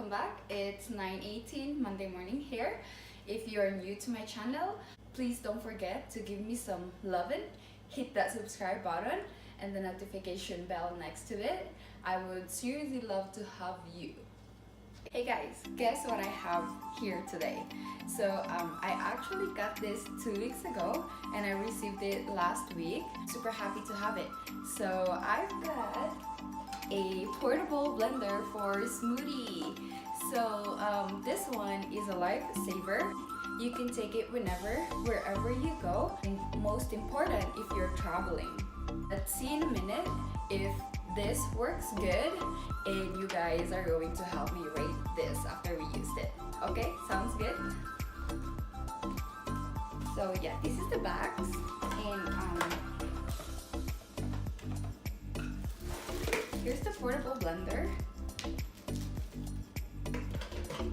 welcome back. It's 9:18 Monday morning here. If you're new to my channel, please don't forget to give me some loving. Hit that subscribe button and the notification bell next to it. I would seriously love to have you. Hey guys, guess what I have here today? So I actually got this 2 weeks ago and I received it last week. Super happy to have it. So I've got a portable blender for smoothie. So this one is a lifesaver. You can take it whenever, wherever you go, and most important, if you're traveling. Let's see in a minute if this works good, and you guys are going to help me rate this after we used it. Okay, sounds good? So yeah, this is the box, and here's the portable blender.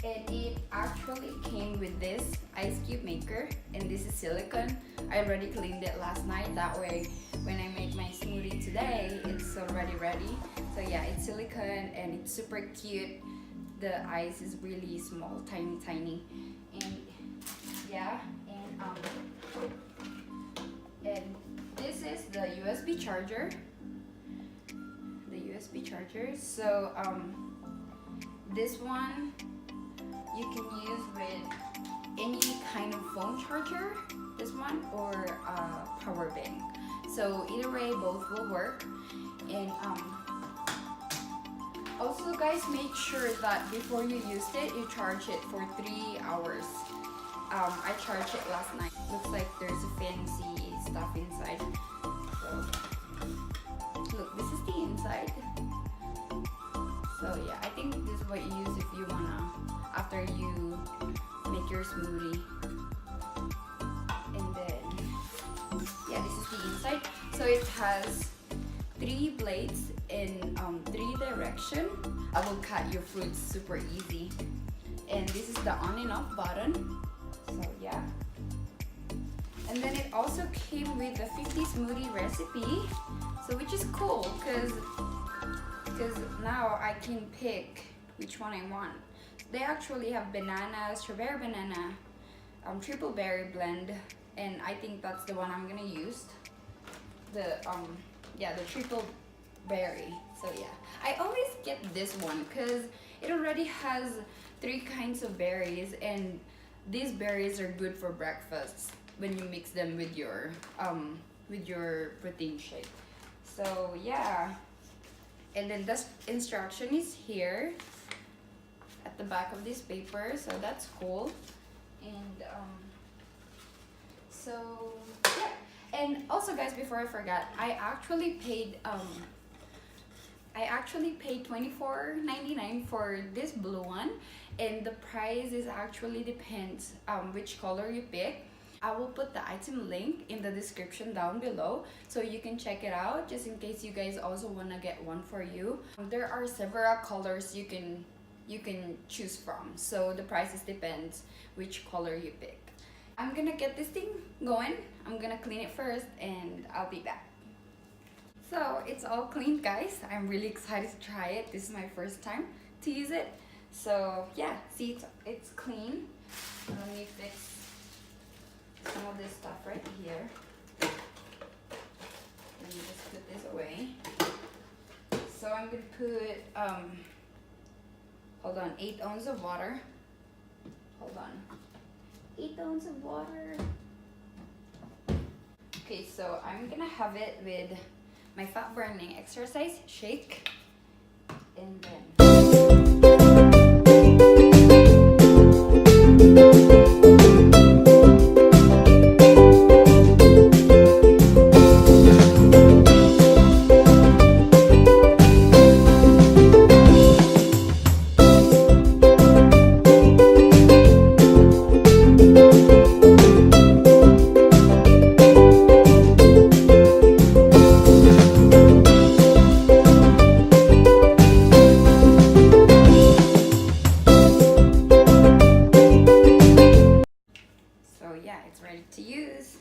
And it actually came with this ice cube maker, and this is silicone. I already cleaned it last night, that way when I make my smoothie today, it's already ready. So yeah, it's silicone and it's super cute. The ice is really small, tiny. And yeah, and this is the USB charger. So this one you can use with any kind of phone charger, this one, or a power bank. So either way, both will work. And also guys, make sure that before you used it, you charge it for 3 hours. I charged it last night. Looks like there's a fancy stuff inside. So look, this is the inside. So yeah, I think this is what you use if you wanna, after you make your smoothie. And then yeah, this is the inside. So it has 3 blades in 3 direction. I will cut your fruits super easy. And this is the on and off button. So yeah. And then it also came with a 50 smoothie recipe. So which is cool, because now I can pick which one I want. They actually have banana, strawberry banana, triple berry blend, and I think that's the one I'm gonna use. The triple berry. So yeah, I always get this one because it already has 3 kinds of berries, and these berries are good for breakfast when you mix them with your protein shake. So yeah, and then the instruction is here at the back of this paper, so that's cool. And so yeah, and also guys, before I forgot, I actually paid $24.99 for this blue one, and the price is actually depends which color you pick. I will put the item link in the description down below so you can check it out, just in case you guys also want to get one for you. There are several colors you can choose from, so the prices depends which color you pick. I'm gonna get this thing going. I'm gonna clean it first and I'll be back. So it's all cleaned guys. I'm really excited to try it. This is my first time to use it. So yeah, see, it's clean. Let me fix some of this stuff right here. Let me just put this away. So I'm gonna put hold on, 8 ounces of water. Hold on, 8 ounces of water. Okay, so I'm gonna have it with my fat burning exercise shake, and then ready to use.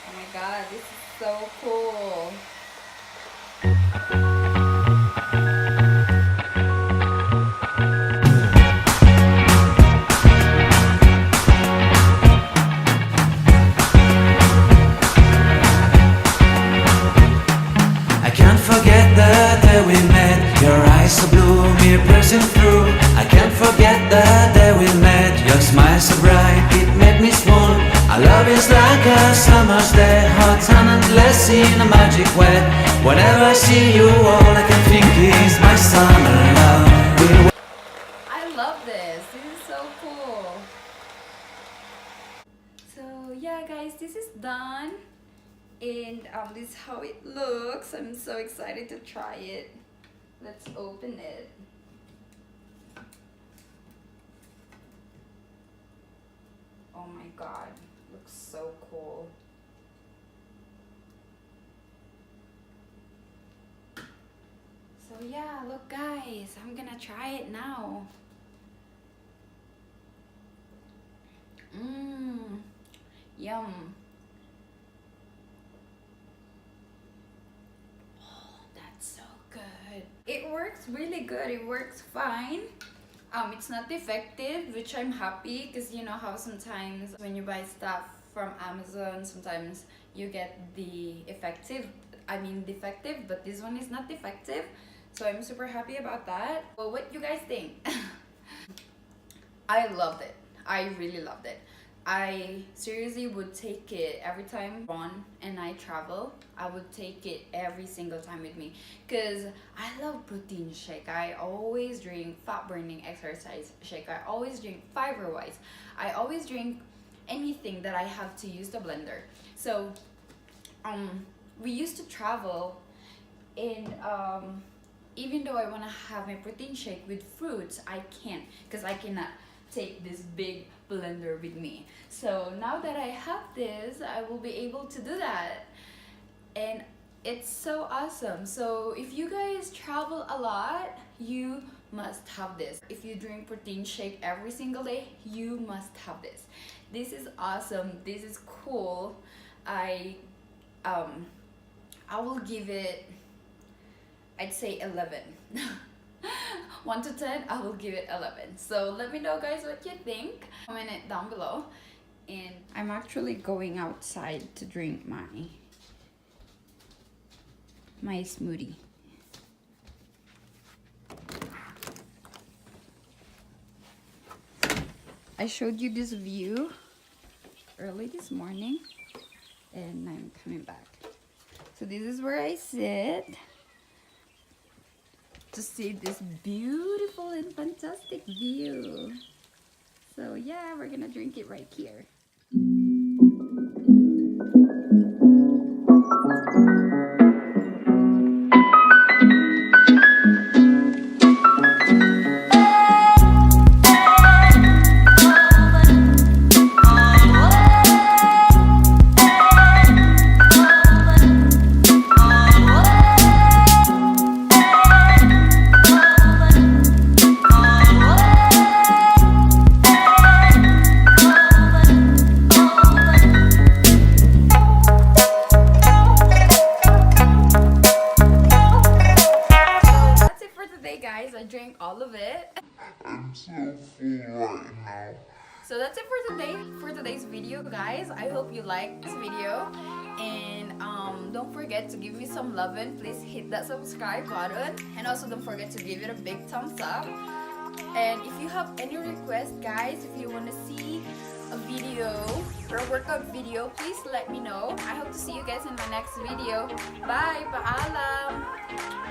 Oh my god, this is so cool. make me swoon. Our love is like a summer's day, hot and endless in a magic way. Whenever I see you, all I can think is my summer love. I love this. This is so cool. So yeah guys, this is done. And this is how it looks. I'm so excited to try it. Let's open it. Oh my god, looks so cool. So yeah, look guys, I'm gonna try it now. Yum. So good. It works really good. It works fine. It's not defective, which I'm happy, because you know how sometimes when you buy stuff from Amazon, sometimes you get the defective, but this one is not defective. So I'm super happy about that. Well, what you guys think? I loved it. I really loved it. I seriously would take it every time Ron and I travel. I would take it every single time with me because I love protein shake. I always drink fat burning exercise shake. I always drink fiber wise. I always drink anything that I have to use the blender. So we used to travel, and even though I want to have my protein shake with fruits, I can't because I cannot take this big blender with me. So now that I have this, I will be able to do that, and it's so awesome. So if you guys travel a lot, you must have this. If you drink protein shake every single day, you must have this. This is awesome. This is cool. I will give it, I'd say 11. 1 to 10, I will give it 11. So let me know guys what you think. Comment it down below. And I'm actually going outside to drink my smoothie. I showed you this view early this morning, and I'm coming back. So this is where I sit to see this beautiful and fantastic view. So yeah, we're gonna drink it right here. I drank all of it. I'm so full right now. So that's it for today's video guys. I hope you liked this video, and don't forget to give me some loving. Please hit that subscribe button, and also don't forget to give it a big thumbs up. And if you have any requests guys, if you want to see a video or a workout video, please let me know. I hope to see you guys in my next video. Bye, paalam.